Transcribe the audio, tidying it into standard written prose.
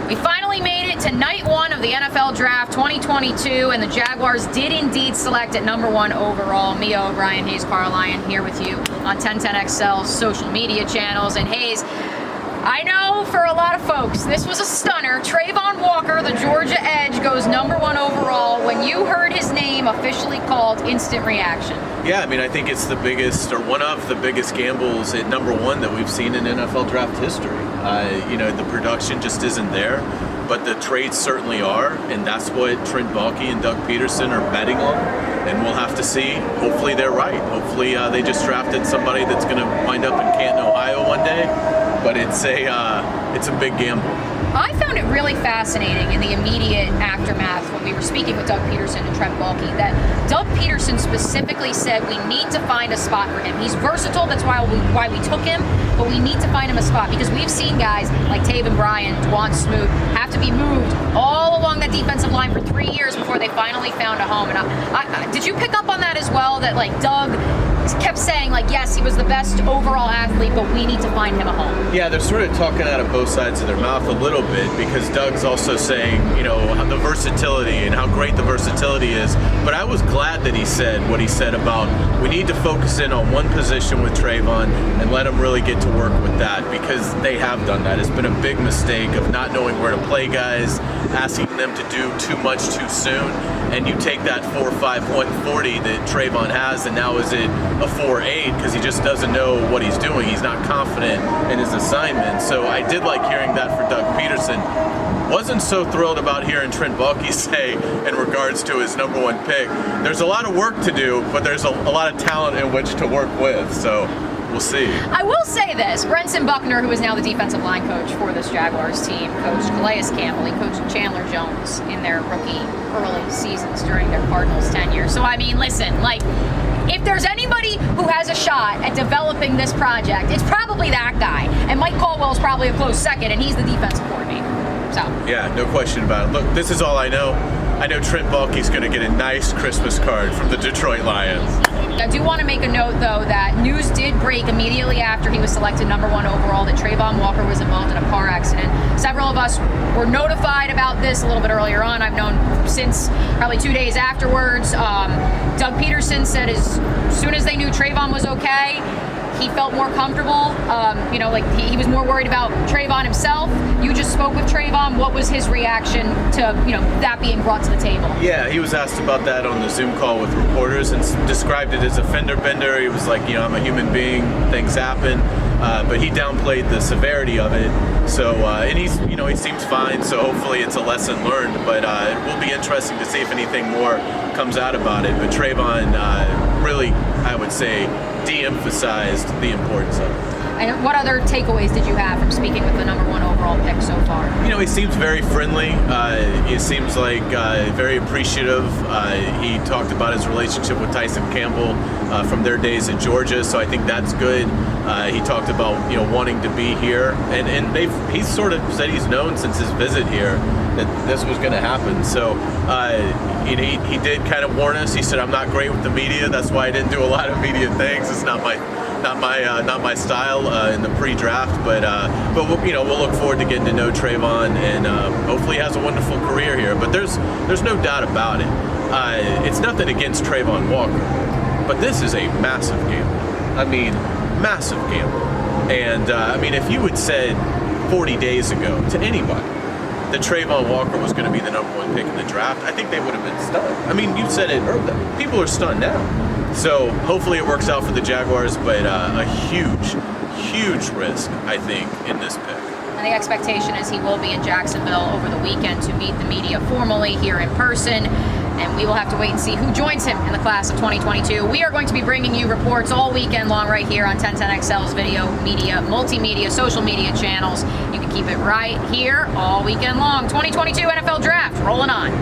We finally made it to night one of the NFL Draft 2022, and the Jaguars did indeed select at number 1 overall. Me, O'Brien and Hays Carlyon, here with you on 1010XL's social media channels. And Hays, I know for a lot of folks, this was a stunner. Travon Walker, the Georgia edge, goes number 1 overall. When you heard his name officially called, instant reaction. Yeah, I mean, I think it's the biggest, or one of the biggest gambles at number 1 that we've seen in NFL draft history. The production just isn't there, but the trades certainly are, and that's what Trent Baalke and Doug Peterson are betting on, and we'll have to see. Hopefully they're right. Hopefully they just drafted somebody that's going to wind up in Canton, Ohio one day, but it's a big gamble. I found it really fascinating in the immediate aftermath when we were speaking with Doug Peterson and Trent Baalke that Doug Peterson specifically said we need to find a spot for him. He's versatile, that's why we took him, but we need to find him a spot because we've seen guys like Tavon Bryan, Dwan Smoot have to be moved all along that defensive line for 3 years before they finally found a home. And did you pick up on that as well, that like Doug kept saying, like, yes, he was the best overall athlete, but we need to find him a home? Yeah, they're sort of talking out of both sides of their mouth a little bit because Doug's also saying, the versatility and how great the versatility is. But I was glad that he said what he said about we need to focus in on one position with Travon and let him really get to work with that, because they have done that. It's been a big mistake of not knowing where to play guys, asking them to do too much too soon. And you take that 4.5 140 that Travon has, and now is it a 4.8 because he just doesn't know what he's doing. He's not confident in his assignment. So I did like hearing that for Doug Peterson. Wasn't so thrilled about hearing Trent Baalke say in regards to his number 1 pick. There's a lot of work to do, but there's a lot of talent in which to work with. So we'll see. I will say this, Brenson Buckner, who is now the defensive line coach for this Jaguars team, coached Calais Campbell, he coached Chandler Jones in their rookie early seasons during their Cardinals tenure. So I mean, listen, like, if there's anybody who has a shot at developing this project, it's probably that guy. And Mike Caldwell's probably a close second, and he's the defensive coordinator. So yeah, no question about it. Look, this is all I know. I know Trent Baalke's going to get a nice Christmas card from the Detroit Lions. I do want to make a note, though, that news did break immediately after he was selected number 1 overall that Travon Walker was involved in a car accident. Several of us were notified about this a little bit earlier on. I've known since probably 2 days afterwards. Doug Peterson said as soon as they knew Travon was okay, he felt more comfortable. He was more worried about Travon himself. You just spoke with Travon. What was his reaction to, that being brought to the table? Yeah, he was asked about that on the Zoom call with reporters and described it as a fender bender. He was like, I'm a human being. Things happen. But he downplayed the severity of it. So, and he seems fine. So hopefully it's a lesson learned. But it will be interesting to see if anything more comes out about it. But Travon really, I would say, de-emphasized the importance of it. And what other takeaways did you have from speaking with the number 1 overall pick so far? He seems very friendly. He seems like very appreciative. He talked about his relationship with Tyson Campbell from their days at Georgia, so I think that's good. He talked about wanting to be here, and he's sort of said he's known since his visit here that this was going to happen. So he did kind of warn us. He said, "I'm not great with the media. That's why I didn't do a lot of media things. It's not my style in the pre-draft." But we'll look forward to getting to know Travon, and hopefully he has a wonderful career here. But there's no doubt about it. It's nothing against Travon Walker, but this is a massive gamble. I mean, massive gamble. And if you had said 40 days ago to anybody that Travon Walker was going to be the number 1 pick in the draft, I think they would have been stunned. I mean, you said it earlier. People are stunned now. So hopefully it works out for the Jaguars, but a huge risk, I think, in this pick. And the expectation is he will be in Jacksonville over the weekend to meet the media formally here in person. And we will have to wait and see who joins him in the class of 2022. We are going to be bringing you reports all weekend long right here on 1010XL's video, media, multimedia, social media channels. You can keep it right here all weekend long. 2022 NFL Draft rolling on.